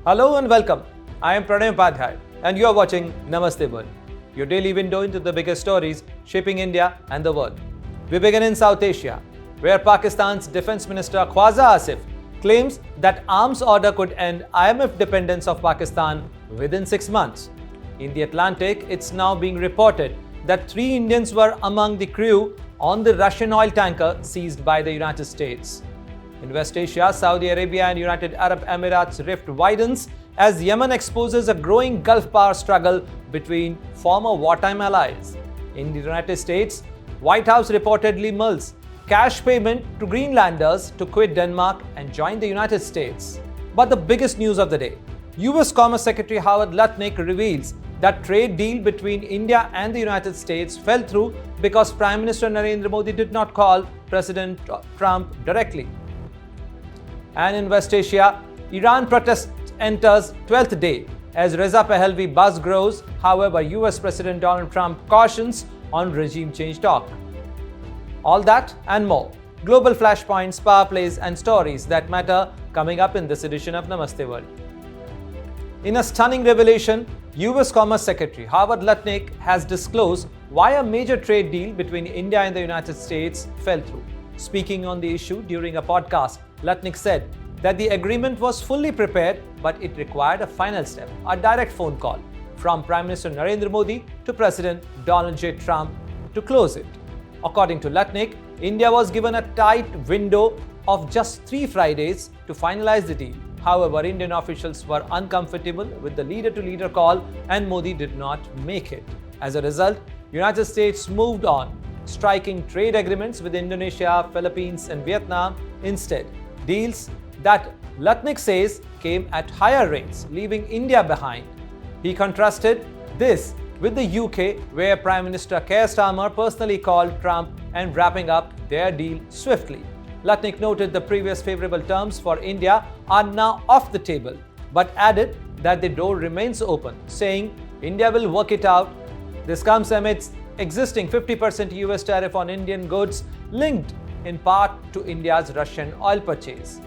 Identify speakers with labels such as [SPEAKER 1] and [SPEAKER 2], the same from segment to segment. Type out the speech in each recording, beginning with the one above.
[SPEAKER 1] Hello and welcome. I am Pranay Upadhyay and you are watching Namaste World, your daily window into the biggest stories shaping India and the world. We begin in South Asia, where Pakistan's Defence Minister Khwaja Asif claims that arms order could end IMF dependence of Pakistan within 6 months. In the Atlantic, it's now being reported that 3 Indians were among the crew on the Russian oil tanker seized by the United States. In West Asia, Saudi Arabia and United Arab Emirates rift widens as Yemen exposes a growing Gulf power struggle between former wartime allies. In the United States, White House reportedly mulls cash payment to Greenlanders to quit Denmark and join the United States. But the biggest news of the day, US Commerce Secretary Howard Lutnick reveals that trade deal between India and the United States fell through because Prime Minister Narendra Modi did not call President Trump directly. And in West Asia, Iran protest enters 12th day as Reza Pahlavi buzz grows. However, US President Donald Trump cautions on regime change talk. All that and more. Global flashpoints, power plays and stories that matter coming up in this edition of Namaste World. In a stunning revelation, US Commerce Secretary Howard Lutnick has disclosed why a major trade deal between India and the United States fell through. Speaking on the issue during a podcast, Lutnick said that the agreement was fully prepared, but it required a final step, a direct phone call from Prime Minister Narendra Modi to President Donald J. Trump to close it. According to Lutnick, India was given a tight window of just 3 Fridays to finalize the deal. However, Indian officials were uncomfortable with the leader-to-leader call and Modi did not make it. As a result, United States moved on, striking trade agreements with Indonesia, Philippines and Vietnam instead. Deals that Lutnick says came at higher rates, leaving India behind. He contrasted this with the UK, where Prime Minister Keir Starmer personally called Trump and wrapping up their deal swiftly. Lutnick noted the previous favourable terms for India are now off the table, but added that the door remains open, saying India will work it out. This comes amidst existing 50% US tariff on Indian goods linked in part to India's Russian oil purchase.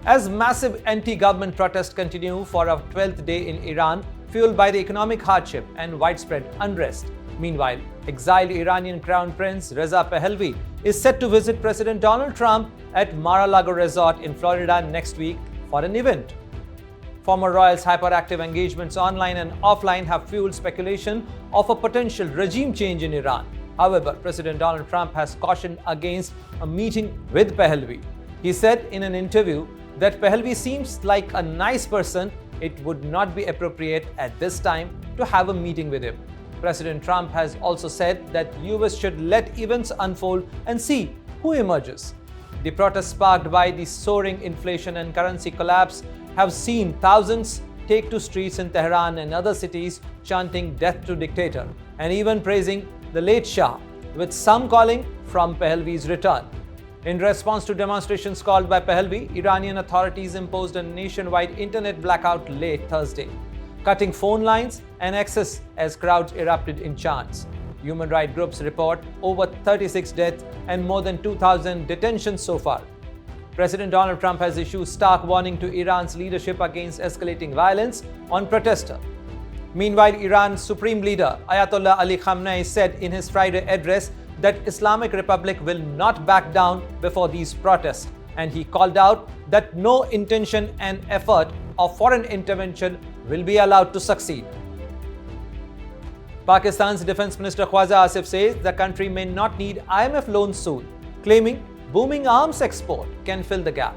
[SPEAKER 1] As massive anti-government protests continue for a 12th day in Iran, fueled by the economic hardship and widespread unrest. Meanwhile, exiled Iranian Crown Prince Reza Pahlavi is set to visit President Donald Trump at Mar-a-Lago Resort in Florida next week for an event. Former royals' hyperactive engagements online and offline have fueled speculation of a potential regime change in Iran. However, President Donald Trump has cautioned against a meeting with Pahlavi. He said in an interview that Pahlavi seems like a nice person. It would not be appropriate at this time to have a meeting with him. President Trump has also said that US should let events unfold and see who emerges. The protests sparked by the soaring inflation and currency collapse have seen thousands take to streets in Tehran and other cities chanting death to dictator and even praising the late Shah, with some calling from Pahlavi's return. In response to demonstrations called by Pahlavi, Iranian authorities imposed a nationwide internet blackout late Thursday, cutting phone lines and access as crowds erupted in chants. Human rights groups report over 36 deaths and more than 2,000 detentions so far. President Donald Trump has issued stark warning to Iran's leadership against escalating violence on protesters. Meanwhile, Iran's Supreme Leader Ayatollah Khamenei said in his Friday address that Islamic Republic will not back down before these protests, and he called out that no intention and effort of foreign intervention will be allowed to succeed. Pakistan's Defence Minister Khwaja Asif says the country may not need IMF loans soon, claiming booming arms export can fill the gap.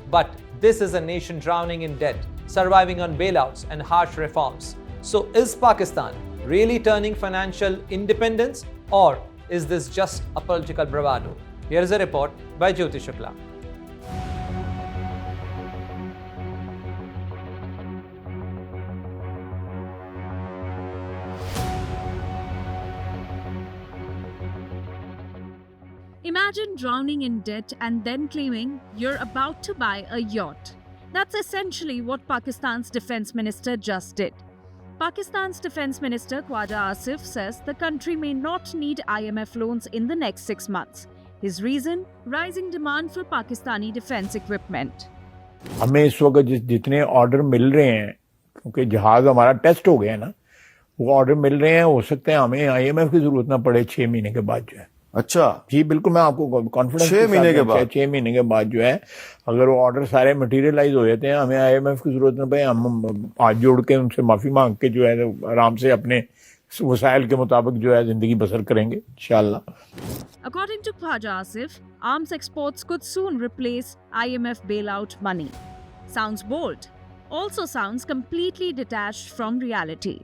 [SPEAKER 1] But this is a nation drowning in debt, surviving on bailouts and harsh reforms. So is Pakistan really turning financial independence, or is this just a political bravado? Here is a report by Jyoti Shukla.
[SPEAKER 2] Imagine drowning in debt and then claiming you're about to buy a yacht. That's essentially what Pakistan's defense minister just did. Pakistan's Defence Minister Khwaja Asif says the country may not need IMF loans in the next 6 months. His reason? Rising demand for Pakistani defence equipment.
[SPEAKER 3] हमें इस वक्त जितने order मिल रहे हैं, क्योंकि जहाज हमारा test हो गया है ना, वो ऑर्डर मिल रहे हैं, हो सकते हैं हमें IMF की जरूरत ना पड़े 6 महीने के बाद जो है।
[SPEAKER 4] अच्छा
[SPEAKER 3] जी बिल्कुल, मैं आपको कॉन्फिडेंस
[SPEAKER 4] 6 महीने के बाद
[SPEAKER 3] 6 महीने के बाद जो है, अगर वो ऑर्डर सारे मटेरियलाइज हो जाते हैं, हमें IMF की जरूरत ना पड़े, हम हाथ जोड़ के उनसे माफी मांग के जो है आराम से अपने वसाइल के मुताबिक जो है जिंदगी बसर करेंगे इंशाल्लाह।
[SPEAKER 2] According to Khwaja Asif, arms exports could soon replace IMF bailout money. Sounds bold. Also sounds completely detached from reality.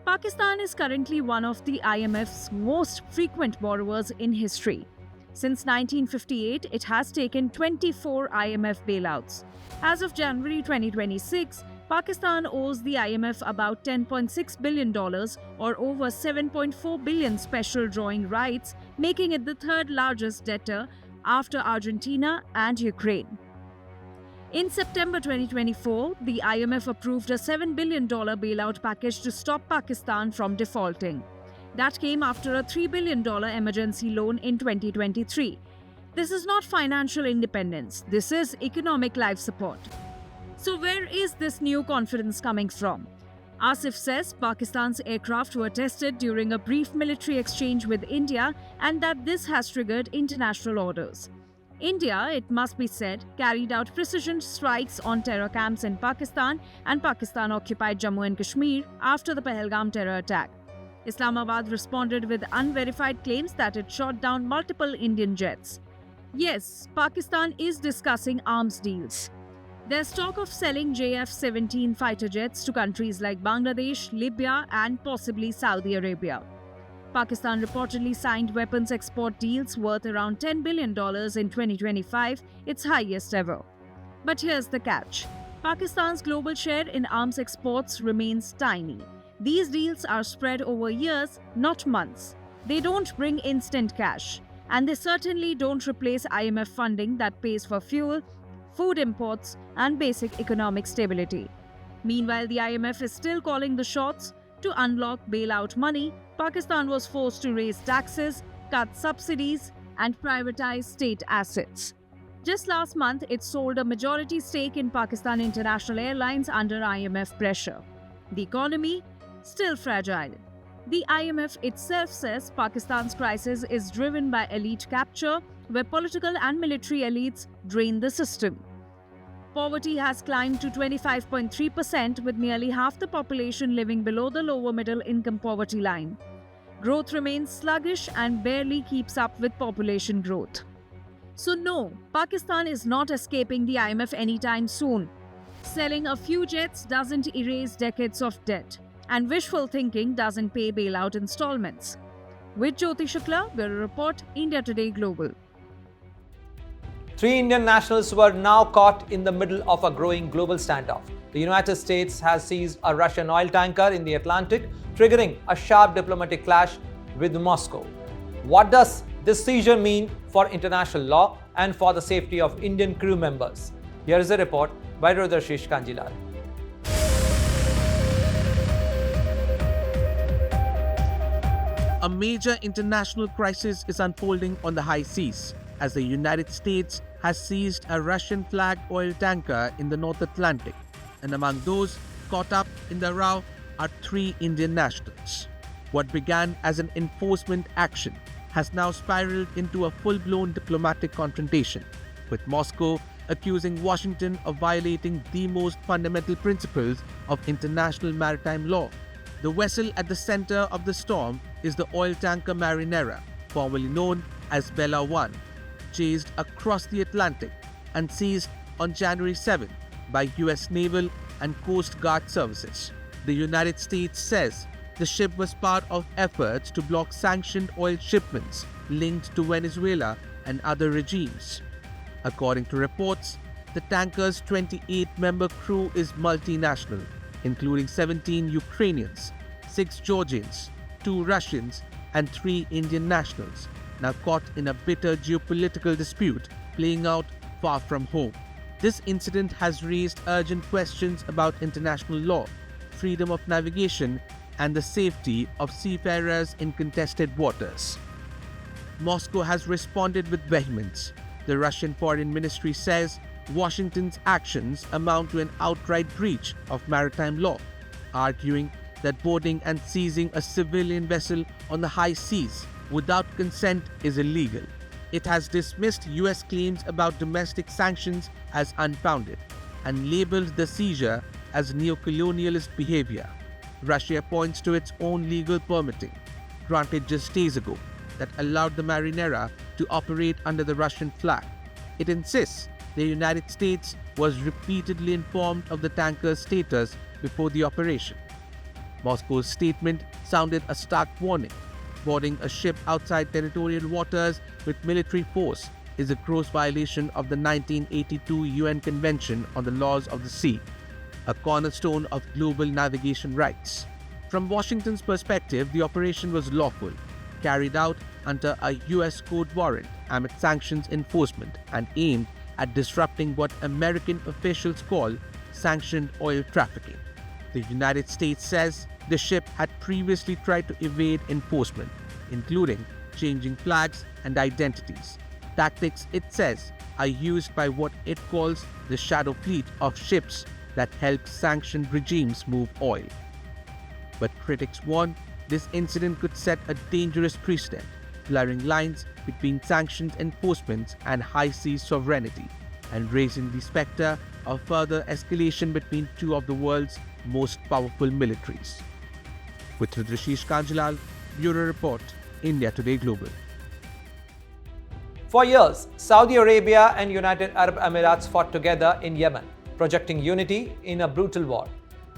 [SPEAKER 2] Pakistan is currently one of the IMF's most frequent borrowers in history. Since 1958, it has taken 24 IMF bailouts. As of January 2026, Pakistan owes the IMF about $10.6 billion or over 7.4 billion special drawing rights, making it the third largest debtor after Argentina and Ukraine. In September 2024, the IMF approved a $7 billion bailout package to stop Pakistan from defaulting. That came after a $3 billion emergency loan in 2023. This is not financial independence, this is economic life support. So where is this new confidence coming from? Asif says Pakistan's aircraft were tested during a brief military exchange with India and that this has triggered international orders. India, it must be said, carried out precision strikes on terror camps in Pakistan and Pakistan-occupied Jammu and Kashmir after the Pahalgam terror attack. Islamabad responded with unverified claims that it shot down multiple Indian jets. Yes, Pakistan is discussing arms deals. There's talk of selling JF-17 fighter jets to countries like Bangladesh, Libya, and possibly Saudi Arabia. Pakistan reportedly signed weapons export deals worth around $10 billion in 2025, its highest ever. But here's the catch. Pakistan's global share in arms exports remains tiny. These deals are spread over years, not months. They don't bring instant cash. And they certainly don't replace IMF funding that pays for fuel, food imports, and basic economic stability. Meanwhile, the IMF is still calling the shots. To unlock bailout money, Pakistan was forced to raise taxes, cut subsidies, and privatize state assets. Just last month, it sold a majority stake in Pakistan International Airlines under IMF pressure. The economy? Still fragile. The IMF itself says Pakistan's crisis is driven by elite capture, where political and military elites drain the system. Poverty has climbed to 25.3%, with nearly half the population living below the lower middle income poverty line. Growth remains sluggish and barely keeps up with population growth. So no, Pakistan is not escaping the IMF anytime soon. Selling a few jets doesn't erase decades of debt, and wishful thinking doesn't pay bailout installments. With Jyoti Shukla, Bureau Report, India Today Global.
[SPEAKER 1] 3 Indian nationals were now caught in the middle of a growing global standoff. The United States has seized a Russian oil tanker in the Atlantic, triggering a sharp diplomatic clash with Moscow. What does this seizure mean for international law and for the safety of Indian crew members? Here is a report by Rudrashish Kanjilal.
[SPEAKER 5] A major international crisis is unfolding on the high seas as the United States has seized a Russian-flagged oil tanker in the North Atlantic, and among those caught up in the row are 3 Indian nationals. What began as an enforcement action has now spiraled into a full-blown diplomatic confrontation, with Moscow accusing Washington of violating the most fundamental principles of international maritime law. The vessel at the center of the storm is the oil tanker Marinera, formerly known as Bella 1, chased across the Atlantic and seized on January 7 by US Naval and Coast Guard services. The United States says the ship was part of efforts to block sanctioned oil shipments linked to Venezuela and other regimes. According to reports, the tanker's 28-member crew is multinational, including 17 Ukrainians, 6 Georgians, 2 Russians, and 3 Indian nationals, now caught in a bitter geopolitical dispute playing out far from home. This incident has raised urgent questions about international law, freedom of navigation, and the safety of seafarers in contested waters. Moscow has responded with vehemence. The Russian Foreign Ministry says Washington's actions amount to an outright breach of maritime law, arguing that boarding and seizing a civilian vessel on the high seas without consent is illegal. It has dismissed US claims about domestic sanctions as unfounded and labeled the seizure as neocolonialist behavior. Russia points to its own legal permitting, granted just days ago, that allowed the Marinera to operate under the Russian flag. It insists the United States was repeatedly informed of the tanker's status before the operation. Moscow's statement sounded a stark warning. Boarding a ship outside territorial waters with military force is a gross violation of the 1982 UN Convention on the Laws of the Sea, a cornerstone of global navigation rights. From Washington's perspective, the operation was lawful, carried out under a US court warrant amid sanctions enforcement and aimed at disrupting what American officials call sanctioned oil trafficking. The United States says the ship had previously tried to evade enforcement, including changing flags and identities. Tactics, it says, are used by what it calls the shadow fleet of ships that help sanctioned regimes move oil. But critics warn this incident could set a dangerous precedent, blurring lines between sanctions enforcement and high seas sovereignty, and raising the specter of further escalation between two of the world's most powerful militaries. With Rudrashish Kanjalal, Bureau Report, India Today Global.
[SPEAKER 1] For years, Saudi Arabia and United Arab Emirates fought together in Yemen, projecting unity in a brutal war.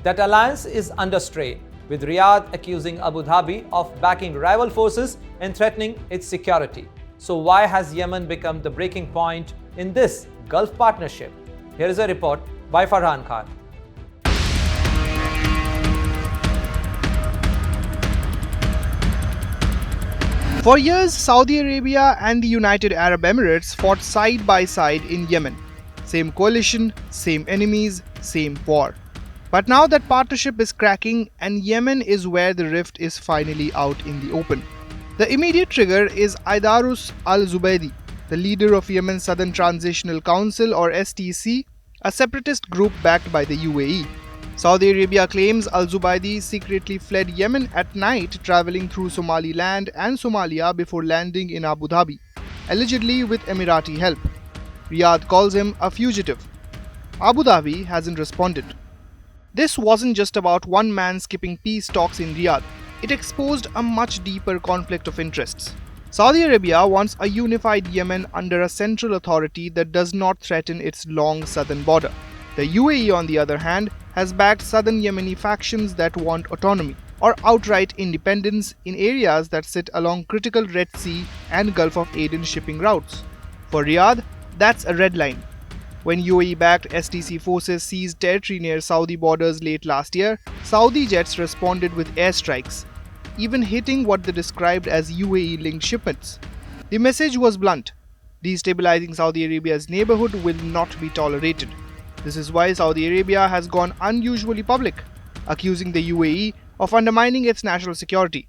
[SPEAKER 1] That alliance is under strain, with Riyadh accusing Abu Dhabi of backing rival forces and threatening its security. So why has Yemen become the breaking point in this Gulf partnership? Here is a report by Farhan Khan.
[SPEAKER 4] For years, Saudi Arabia and the United Arab Emirates fought side by side in Yemen. Same coalition, same enemies, same war. But now that partnership is cracking and Yemen is where the rift is finally out in the open. The immediate trigger is Aidarus al-Zubaydi, the leader of Yemen's Southern Transitional Council or STC, a separatist group backed by the UAE. Saudi Arabia claims al-Zubaydi secretly fled Yemen at night, traveling through Somaliland and Somalia before landing in Abu Dhabi, allegedly with Emirati help. Riyadh calls him a fugitive. Abu Dhabi hasn't responded. This wasn't just about one man skipping peace talks in Riyadh. It exposed a much deeper conflict of interests. Saudi Arabia wants a unified Yemen under a central authority that does not threaten its long southern border. The UAE, on the other hand, has backed southern Yemeni factions that want autonomy or outright independence in areas that sit along critical Red Sea and Gulf of Aden shipping routes. For Riyadh, that's a red line. When UAE-backed STC forces seized territory near Saudi borders late last year, Saudi jets responded with airstrikes, even hitting what they described as UAE-linked shipments. The message was blunt: destabilizing Saudi Arabia's neighborhood will not be tolerated. This is why Saudi Arabia has gone unusually public, accusing the UAE of undermining its national security,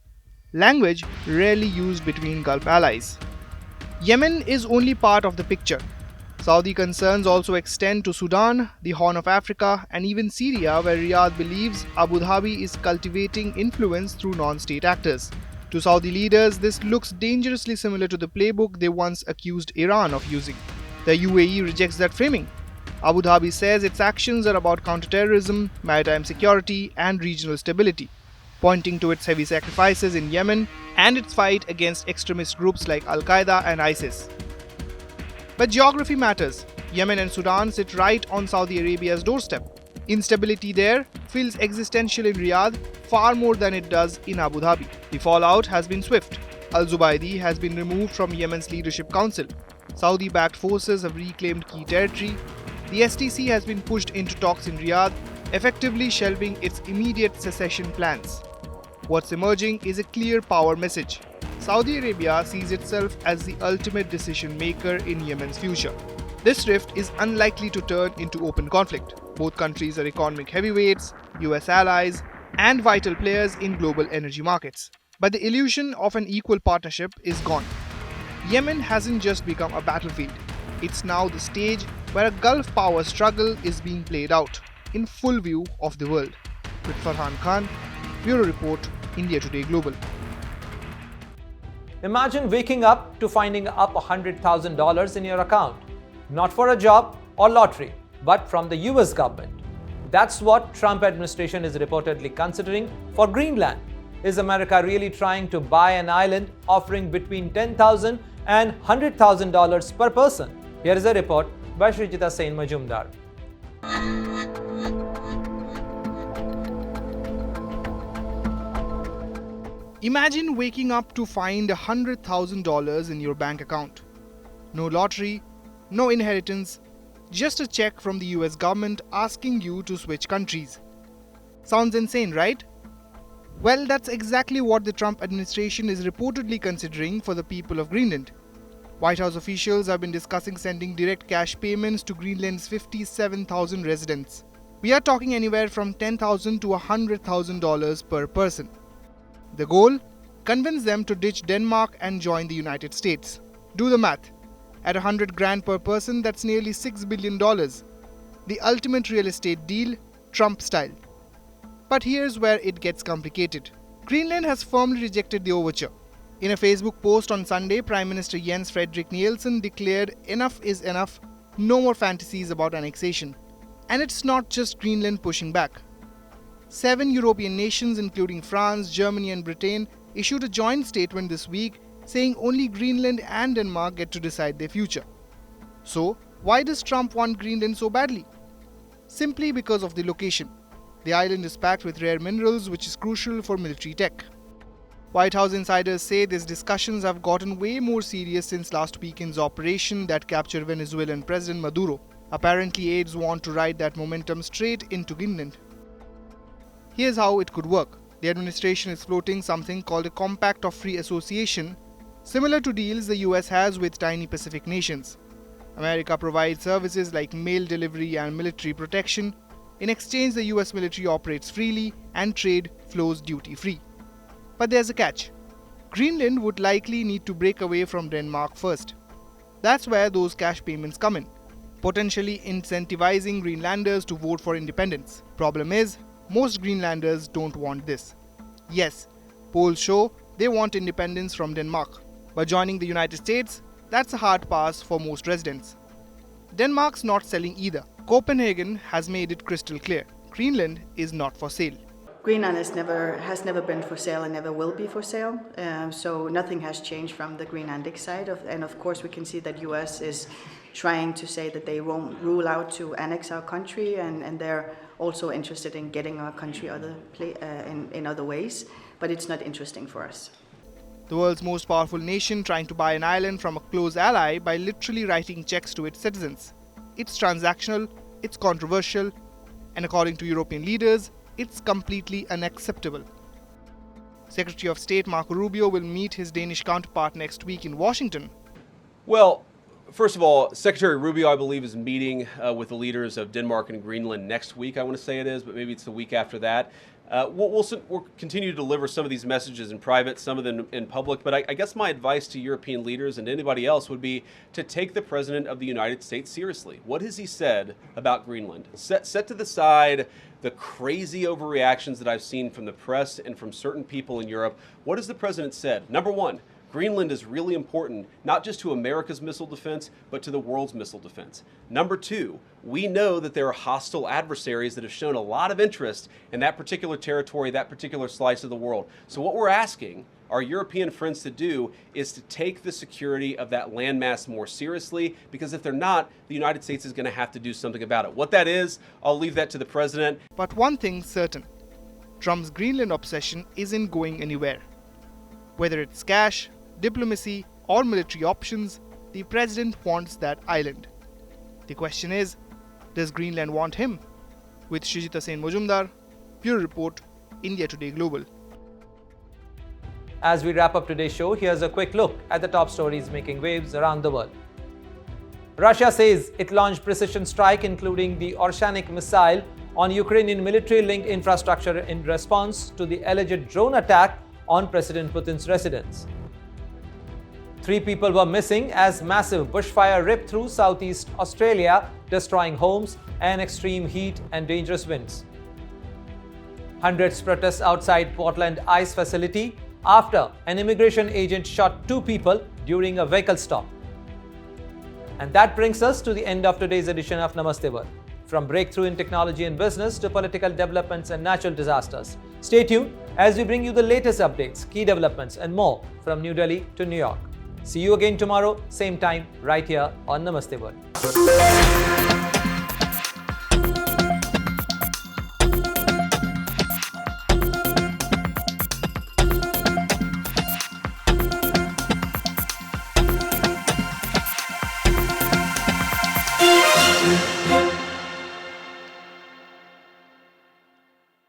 [SPEAKER 4] language rarely used between Gulf allies. Yemen is only part of the picture. Saudi concerns also extend to Sudan, the Horn of Africa, and even Syria, where Riyadh believes Abu Dhabi is cultivating influence through non-state actors. To Saudi leaders, this looks dangerously similar to the playbook they once accused Iran of using. The UAE rejects that framing. Abu Dhabi says its actions are about counterterrorism, maritime security, and regional stability, pointing to its heavy sacrifices in Yemen and its fight against extremist groups like Al-Qaeda and ISIS. But geography matters. Yemen and Sudan sit right on Saudi Arabia's doorstep. Instability there feels existential in Riyadh far more than it does in Abu Dhabi. The fallout has been swift. Al-Zubaydi has been removed from Yemen's leadership council. Saudi-backed forces have reclaimed key territory. The STC has been pushed into talks in Riyadh, effectively shelving its immediate secession plans. What's emerging is a clear power message. Saudi Arabia sees itself as the ultimate decision maker in Yemen's future. This rift is unlikely to turn into open conflict. Both countries are economic heavyweights, US allies, and vital players in global energy markets. But the illusion of an equal partnership is gone. Yemen hasn't just become a battlefield. It's now the stage where a Gulf power struggle is being played out in full view of the world. With Farhan Khan, Bureau Report, India Today Global.
[SPEAKER 1] Imagine waking up to finding up $100,000 in your account, not for a job or lottery, but from the US government. That's what Trump administration is reportedly considering for Greenland. Is America really trying to buy an island offering between $10,000 and $100,000 per person? Here is a report by Srijita Sen Majumdar.
[SPEAKER 4] Imagine waking up to find $100,000 in your bank account. No lottery, no inheritance, just a check from the US government asking you to switch countries. Sounds insane, right? Well, that's exactly what the Trump administration is reportedly considering for the people of Greenland. White House officials have been discussing sending direct cash payments to Greenland's 57,000 residents. We are talking anywhere from $10,000 to $100,000 per person. The goal? Convince them to ditch Denmark and join the United States. Do the math. At $100,000 per person, that's nearly $6 billion. The ultimate real estate deal, Trump style. But here's where it gets complicated. Greenland has firmly rejected the overture. In a Facebook post on Sunday, Prime Minister Jens Frederik Nielsen declared enough is enough, no more fantasies about annexation. And it's not just Greenland pushing back. 7 European nations, including France, Germany and Britain, issued a joint statement this week saying only Greenland and Denmark get to decide their future. So, why does Trump want Greenland so badly? Simply because of the location. The island is packed with rare minerals, which is crucial for military tech. White House insiders say these discussions have gotten way more serious since last weekend's operation that captured Venezuelan President Maduro. Apparently, aides want to ride that momentum straight into Greenland. Here's how it could work. The administration is floating something called a Compact of Free Association, similar to deals the US has with tiny Pacific nations. America provides services like mail delivery and military protection. In exchange, the US military operates freely and trade flows duty-free. But there's a catch. Greenland would likely need to break away from Denmark first. That's where those cash payments come in, potentially incentivizing Greenlanders to vote for independence. Problem is, most Greenlanders don't want this. Yes, polls show they want independence from Denmark, but joining the United States, that's a hard pass for most residents. Denmark's not selling either. Copenhagen has made it crystal clear. Greenland is not for sale.
[SPEAKER 6] Greenland has never been for sale and never will be for sale. So nothing has changed from the Greenlandic side. And of course, we can see that US is trying to say that they won't rule out to annex our country, and they're also interested in getting our country in other ways. But it's not interesting for us.
[SPEAKER 4] The world's most powerful nation trying to buy an island from a close ally by literally writing checks to its citizens. It's transactional, it's controversial, and according to European leaders, it's completely unacceptable. Secretary of State Marco Rubio will meet his Danish counterpart next week in Washington.
[SPEAKER 7] Well, first of all, Secretary Rubio, I believe, is meeting with the leaders of Denmark and Greenland next week, I want to say it is, but maybe it's the week after that. We'll continue to deliver some of these messages in private, some of them in public, but I guess my advice to European leaders and anybody else would be to take the President of the United States seriously. What has he said about Greenland? Set to the side the crazy overreactions that I've seen from the press and from certain people in Europe. What has the President said? Number one, Greenland is really important, not just to America's missile defense, but to the world's missile defense. Number two, we know that there are hostile adversaries that have shown a lot of interest in that particular territory, that particular slice of the world. So what we're asking our European friends to do is to take the security of that landmass more seriously, because if they're not, the United States is going to have to do something about it. What that is, I'll leave that to the President.
[SPEAKER 4] But one thing's certain, Trump's Greenland obsession isn't going anywhere. Whether it's cash, diplomacy, or military options, the president wants that island. The question is, does Greenland want him? With Srijita Sen Majumdar, Bureau Report, India Today Global.
[SPEAKER 1] As we wrap up today's show, here's a quick look at the top stories making waves around the world. Russia says it launched precision strike, including the Orshanik missile, on Ukrainian military-linked infrastructure in response to the alleged drone attack on President Putin's residence. 3 people were missing as massive bushfire ripped through southeast Australia, destroying homes and extreme heat and dangerous winds. Hundreds protest outside Portland ICE facility after an immigration agent shot 2 people during a vehicle stop. And that brings us to the end of today's edition of Namaste World. From breakthrough in technology and business to political developments and natural disasters. Stay tuned as we bring you the latest updates, key developments and more from New Delhi to New York. See you again tomorrow, same time, right here on Namaste World.